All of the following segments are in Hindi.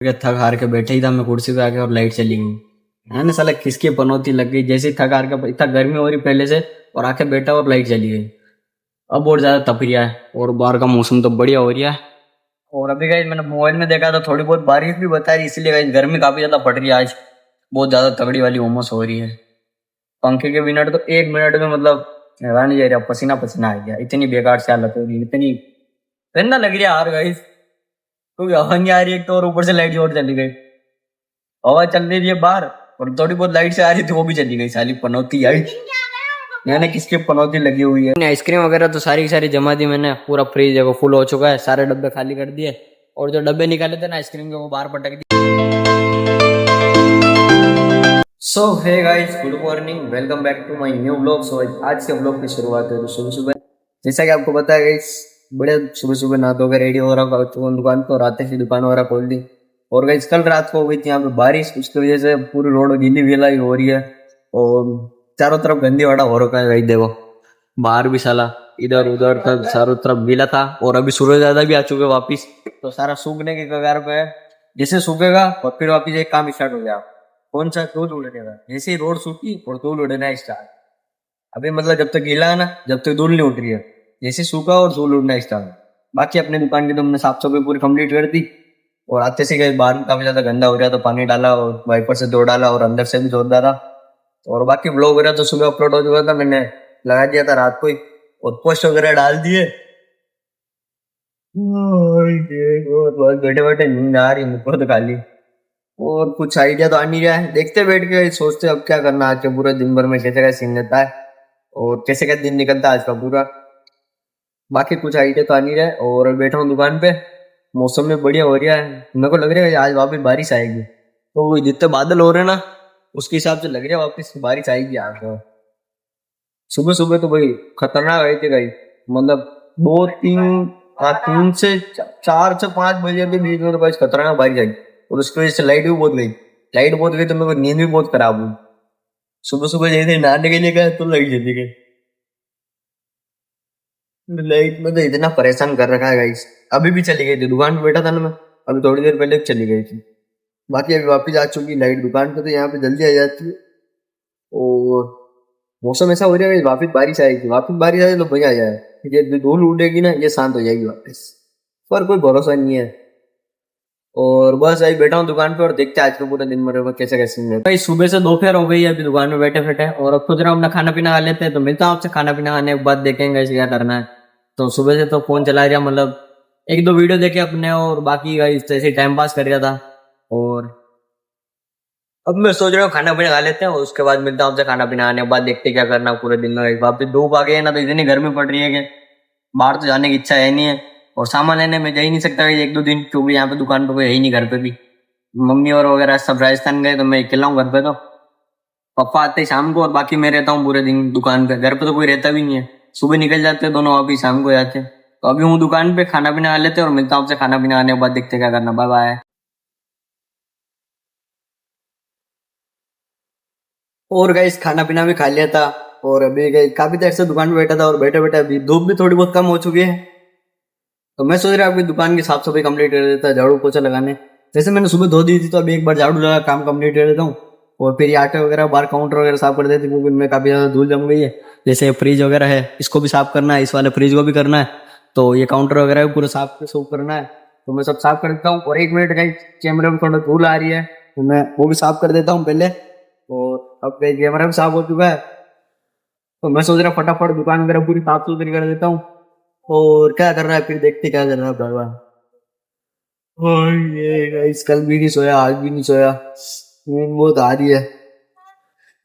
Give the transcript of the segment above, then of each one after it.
के थक हार के बैठे ही था मैं कुर्सी पे आके और लाइट चली गई है ना। साला किसकी पनौती लग गई, जैसे ही थक हार के, इतना गर्मी हो रही पहले से, और आके बैठा और लाइट चली गई। अब और ज्यादा तप रहा है और बाहर का मौसम तो बढ़िया हो रहा है। और अभी गाइस मैंने मोबाइल में देखा था थोड़ी बहुत बारिश भी बता रही, इसलिए गाइस गर्मी काफी ज्यादा पड़ रही है आज। बहुत ज्यादा तगड़ी वाली उमस हो रही है। पंखे के बिना तो 1 मिनट में मतलब रहा नहीं जा रहा, पसीना पसीना आ गया। इतनी बेकार से हालत हो रही है, इतनी ठंडा लग रही है यार गाइस। क्योंकि हवा नहीं आ रही एक तो, और ऊपर से लाइट और चली गई। हवा चल रही है बाहर और थोड़ी बहुत लाइट से आ रही थी, वो भी चली गई। साली पनौती आई, मैंने किसकी पनौती लगी हुई है। आइसक्रीम वगैरह तो सारी की सारी जमा दी मैंने, पूरा फ्रिज है वो फुल हो चुका है, सारे डब्बे खाली कर दिए। और जो डब्बे निकाले थे ना आइसक्रीम के, वो बाहर पटक दिए। So hey guys, good morning, welcome back to my new vlog. So आज के व्लॉग की शुरुआत है सुबह सुबह, जैसा कि आपको पता है गाइस, बड़े सुबह सुबह नहा धोकर रेडी हो रहा हूँ दुकान पर, आते ही दुकान वगैरह खोल दी। और गाइस कल रात को हो गई थी यहाँ पे बारिश, उसकी वजह से पूरी रोड गीली गीला हो रही है और चारों तरफ गंदी वाड़ा हो रखा है भाई। देखो बाहर भी साला इधर उधर तक चारों तरफ गीला था, और अभी सूरज ज्यादा भी आ चुके वापिस, तो सारा सूखने के कगार पे है। जैसे सूखेगा और फिर वापिस एक काम स्टार्ट हो गया। कौन सा? धूल उड़ने का। जैसे ही रोड सूखी और धूल उड़ना स्टार्ट। अभी मतलब जब तक गीला है ना, जब तक धूल नहीं उठ रही है, जैसे सूखा और धूल उड़ना स्टार्ट। बाकी अपने दुकान की तो हमने साफ सफाई पूरी कंप्लीट कर दी। और आते से गए बाहर काफी ज्यादा गंदा हो रहा, तो पानी डाला और वाइपर से धो डाला और अंदर से भी धो डाला। और बाकी ब्लॉग वगैरह तो सुबह अपलोड हो चुका था, मैंने लगा दिया था रात को ही, और पोस्ट वगैरह डाल दिए। बैठे बैठे नींद आ रही मुझको तो खाली, और कुछ आइडिया तो आ नहीं रहा है। देखते बैठ के सोचते अब क्या करना, आज के पूरे दिन भर में कैसे का सीन रहता है और कैसे का दिन निकलता है आज का पूरा। बाकी कुछ आइडिया तो आ नहीं रहा है। और बैठा हूँ दुकान पे, मौसम में बढ़िया हो रहा है। मेरे को लग रहा है आज वापस बारिश आएगी, तो वो जितने बादल हो रहे हैं ना, उसके हिसाब से लग रहा है वापस बारिश आएगी आज। सुबह सुबह तो भाई खतरनाक आई थी भाई, मतलब दो तीन, हाँ 3 से 4 से 5 बजे के बीच में तो भाई खतरनाक बारिश आई। और उसकी वजह से लाइट भी बहुत गई। लाइट बहुत गई तो मेरे को नींद भी बहुत खराब हुई। सुबह सुबह जैसे नहाने के लिए गए तो लाइट चली गई। लाइट में तो इतना परेशान कर रखा है गाइस। अभी भी चली गई थी, दुकान पे बैठा था ना मैं, अभी थोड़ी देर पहले चली गई थी। बाकी अभी वापिस आ चुकी लाइट दुकान पे, तो यहाँ पे जल्दी आ जाती है। और मौसम ऐसा हो रहा है वापिस बारिश आएगी, वापिस बारिश आए तो मजा आ जाए। ये धूल उड़ेगी ना, ये शांत हो जाएगी वापस, पर कोई भरोसा नहीं है। और बस अभी बैठा हूँ दुकान पे और देखते हैं आज का पूरा दिन मेरे कैसे कैसे है। भाई सुबह से दोपहर हो गई है अभी दुकान में बैठे बैठे, और अब सोच रहा हूँ अपना खाना पीना खा लेते हैं। तो मिलता हूँ आपसे खाना पीना खाने के बाद, देखेंगे क्या करना है। तो सुबह से तो फोन चला रहा, मतलब एक दो वीडियो देखे अपने, और बाकी ऐसे टाइम पास कर रहा था। और अब मैं सोच रहा हूँ खाना पीना खा लेते हैं और उसके बाद मिलता हूँ आपसे खाना पीना आने के बाद, देखते क्या करना पूरे दिन में। वापस धूप आ गई है ना, तो इतनी गर्मी पड़ रही है कि बाहर तो जाने की इच्छा है नहीं है। और सामान लेने में जा ही नहीं सकता एक दो दिन, क्योंकि यहाँ पे दुकान पे कोई है ही नहीं, घर पे भी मम्मी और वगैरह सब राजस्थान गए, तो मैं अकेला हूँ घर पे। तो पापा आते ही शाम को, और बाकी मैं रहता हूँ पूरे दिन दुकान पे। घर पे तो कोई रहता भी नहीं है, सुबह निकल जाते हैं दोनों, वापिस शाम को जाते हैं। तो अभी हूँ दुकान पे, खाना पीना खा लेते हैं और मिलता हूँ आपसे खाना पीना आने के बाद, देखते क्या करना। Bye bye. और गाइस खाना पीना भी खा लिया था, और अभी गई काफी देर से दुकान पे बैठा था, और बैठे बैठे अभी धूप भी थोड़ी बहुत कम हो चुकी है। तो मैं सोच रहा हूँ दुकान की साफ सफाई कंप्लीट कर देता, झाड़ू पोछा लगाने। जैसे मैंने सुबह धो दी थी, तो अभी एक बार झाड़ू लगा काम कंप्लीट कर देता हूँ। और फिर ये आटे वगैरह बाहर काउंटर वगैरह साफ कर देती, क्योंकि उनमें काफी ज्यादा धूल जम गई है। जैसे फ्रिज वगैरह है, इसको भी साफ करना है, इस वाले फ्रिज को भी करना है। तो ये काउंटर वगैरह भी पूरा साफ सूफ करना है, तो मैं सब साफ कर देता हूँ। और 1 मिनट का कैमरे में थोड़ा धूल आ रही है, तो मैं वो भी साफ कर देता हूँ पहले। और अब कैमरा भी साफ हो चुका है, तो मैं सोच रहा फटाफट दुकान वगैरह पूरी साफ सुथरी कर देता हूँ। और क्या कर रहा है फिर, देखते क्या कर रहा है भगवान। और ये गाइस कल भी नहीं सोया, आज भी नहीं सोया, नींद बहुत आ रही है।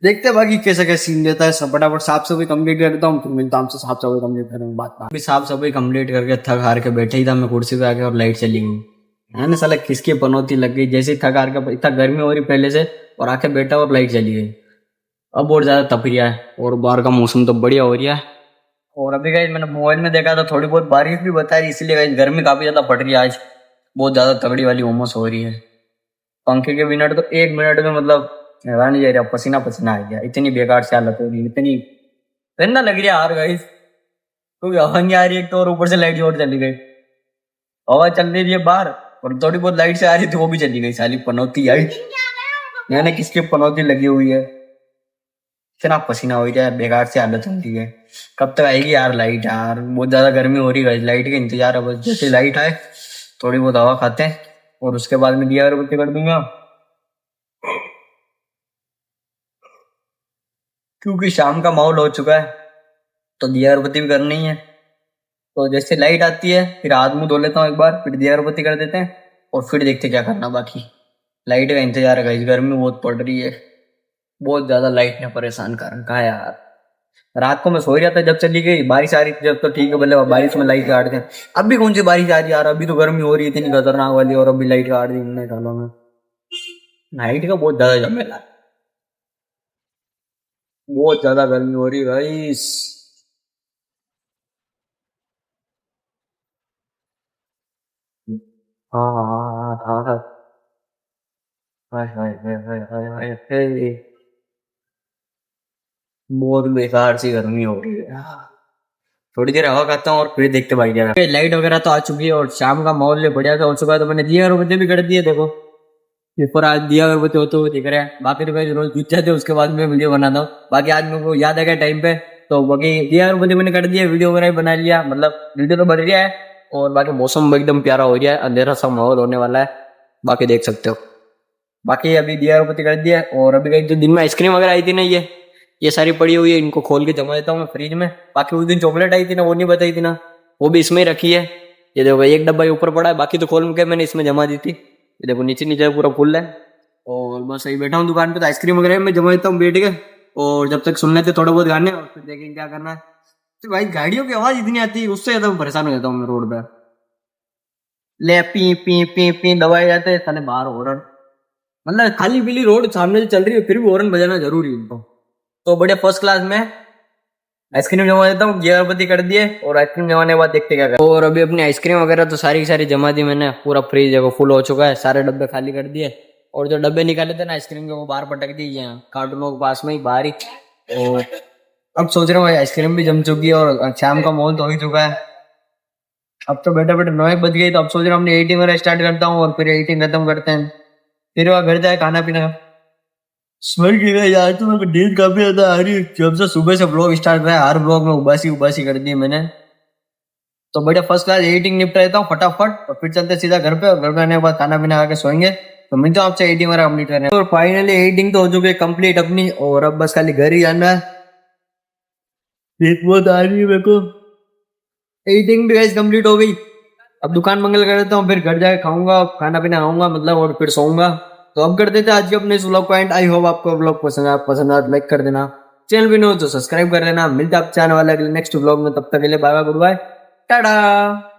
देखते हैं बाकी कैसा क्या सीन देता है। सब फटाफट साफ सफाई कंप्लीट कर देता हूँ, फिर मिलता हूँ आपसे साफ सफाई कंप्लीट करने के बाद। अभी साफ सफाई कंप्लीट करके थक हार के बैठे ही था मैं कुर्सी पे आके, और लाइट चली गई है ना। साला किसकी पनौती लग गई, जैसे ही थक हार के, इतना गर्मी हो रही पहले से, और आके बैठा और लाइट चली गई। अब और ज्यादा तप रहा है और बाहर का मौसम तो बढ़िया हो रहा है। और अभी गाइस मैंने मोबाइल में देखा था थोड़ी बहुत बारिश भी बता रही, इसलिए गाइस गर्मी काफी ज्यादा पड़ रही है आज। बहुत ज्यादा तगड़ी वाली उमस हो रही है। पंखे के बिना तो 1 मिनट में मतलब रहा नहीं जा रहा, पसीना पसीना आ गया। इतनी बेकार से हालत हो रही है, इतनी ठंडा लग रही है यार गाइस। क्योंकि हवा नहीं आ रही एक तो, और ऊपर से लाइट और चली गई। हवा चल रही है बाहर और थोड़ी बहुत लाइट से आ रही थी, वो भी चली गई साली पनौती आई। मैंने किसकी पनौती लगी हुई है, इतना पसीना हो जाए, बेकार से हालत होती है। कब तक आएगी यार लाइट, यार बहुत ज्यादा गर्मी हो रही है, लाइट का इंतजार है। बस जैसे लाइट आए थोड़ी बहुत हवा खाते हैं और उसके बाद में दिया अगरबत्ती कर दूंगा, क्योंकि शाम का माहौल हो चुका है तो दिया अगरबत्ती भी करनी है। तो जैसे लाइट आती है फिर हाथ मुंह धो लेता हूँ एक बार, फिर दिया अगरबत्ती कर देते हैं और फिर देखते क्या करना बाकी। लाइट का इंतजार है, इस गर्मी बहुत पड़ रही है, बहुत ज्यादा लाइट ने परेशान कर रखा है यार। रात को मैं सो ही रहा था, जब चली गई बारिश आ रही थी, जब तो ठीक है बोले बारिश में लाइट काट दें। अभी कौन सी बारिश आ रही है यार, अभी तो गर्मी हो रही थी इतनी खतरनाक वाली, और अभी लाइट काट दी इतने सालों में। लाइट का बहुत ज्यादा झमेला है, बहुत ज्यादा गर्मी हो रही है भाई। हाँ हाँ हाँ हाँ। हाय हाय हाय हाय हाय हाय हाय। बहुत बेकार सी गर्मी हो रही है। थोड़ी देर हवा खाता हूँ और फिर देखते भाई क्या। लाइट वगैरह तो आ चुकी है और शाम का माहौल भी बढ़िया सा हो चुका है, तो मैंने दिया अगरबत्ती भी कर दिए। देखो ये पर आज दिया अगरबत्ती होते हुए दिख रहा है। बाकी तो भाई रोज जुट जाते हैं, उसके बाद मैं वीडियो बनाता हूँ। बाकी आज मेरे को याद आ गया टाइम पे, तो बाकी दिया अगरबत्ती मैंने कर दिया, वीडियो वगैरह भी बना लिया, मतलब वीडियो तो बन गया है। और बाकी मौसम एकदम प्यारा हो गया है, अंधेरा सा माहौल होने वाला है, बाकी देख सकते हो। बाकी अभी दिया अगरबत्ती कर दिया है। और अभी जो दिन में आइसक्रीम वगैरह आई थी ना, ये सारी पड़ी हुई है, इनको खोल के जमा देता हूँ मैं फ्रिज में। बाकी उस दिन चॉकलेट आई थी ना, वो नहीं बताई थी ना, वो भी इसमें ही रखी है। ये देखो एक डब्बा ऊपर पड़ा है, बाकी तो खोल के मैंने इसमें जमा दी थी। ये देखो नीचे नीचे पूरा फुल है। और बस यही बैठा हूँ दुकान पे, तो आइसक्रीम वगैरह मैं जमा देता हूँ बैठ के। और जब तक सुन लेते थोड़े बहुत गाने, और फिर देखेंगे क्या करना है। तो भाई गाड़ियों की आवाज इतनी आती है, उससे ज्यादा मैं परेशान हो जाता हूँ मैं रोड पे। ले पी पी पी पी दबाए जाते हैं साले बाहर हॉर्न, मतलब खाली पीली रोड सामने से चल रही है फिर भी हॉर्न बजाना जरूरी है इनको। तो बढ़िया फर्स्ट क्लास में आइसक्रीम जमा देता हूँ, ये अगरबत्ती कर दिए और आइसक्रीम जमाने के बाद देखते क्या कर। और अभी अपनी आइसक्रीम वगैरह तो सारी की सारी जमा दी मैंने, पूरा फ्रीज है वो फुल हो चुका है, सारे डब्बे खाली कर दिए। और जो डब्बे निकाले थे ना आइसक्रीम के, वो बाहर पटक दिए यहाँ कार्टूनों के पास में ही बाहर ही। और अब सोच रहा हूँ भाई आइसक्रीम भी जम चुकी है और शाम का माहौल तो हो ही चुका है। अब तो बैठे बैठे 9 बज गई, तो अब सोच रहा हूँ अपनी एडिटिंग वगैरह स्टार्ट करता हूँ और फिर एडिटिंग खत्म करते हैं, फिर वहाँ घर जाए खाना पीना। स्मेल की है यार, तो मेरे को नींद काफी ज्यादा आ रही है, जब से सुबह से ब्लॉग स्टार्ट हुआ है हर ब्लॉग में उबासी उबासी कर दी मैंने। तो बढ़िया फर्स्ट क्लास एडिटिंग निपटा लेता हूँ फटाफट, और फिर चलते सीधा घर पे, और घर पे आने के बाद खाना पीना खा के सोएंगे। तो मिलता हूँ आपसे एडिटिंग वगैरह कंप्लीट करने। और फाइनली एडिटिंग तो हो चुकी है कंप्लीट अपनी, और अब बस खाली घर ही आना है। बहुत आ रही है मेरे को, एडिटिंग भी कंप्लीट हो गई। अब दुकान मंगल कर देता हूँ, फिर घर जाके खाऊंगा, खाना पीना खाऊंगा मतलब, और फिर सोऊंगा। तो अब कर देते हैं आज के अपने इस व्लॉग को एंड। आई होप आपको व्लॉग पसंद आया लाइक कर देना, चैनल भी नहीं हो तो सब्सक्राइब कर लेना। मिलता है आप चाहने वाले अगले नेक्स्ट व्लॉग में, तब तक के लिए bye bye goodbye Tata.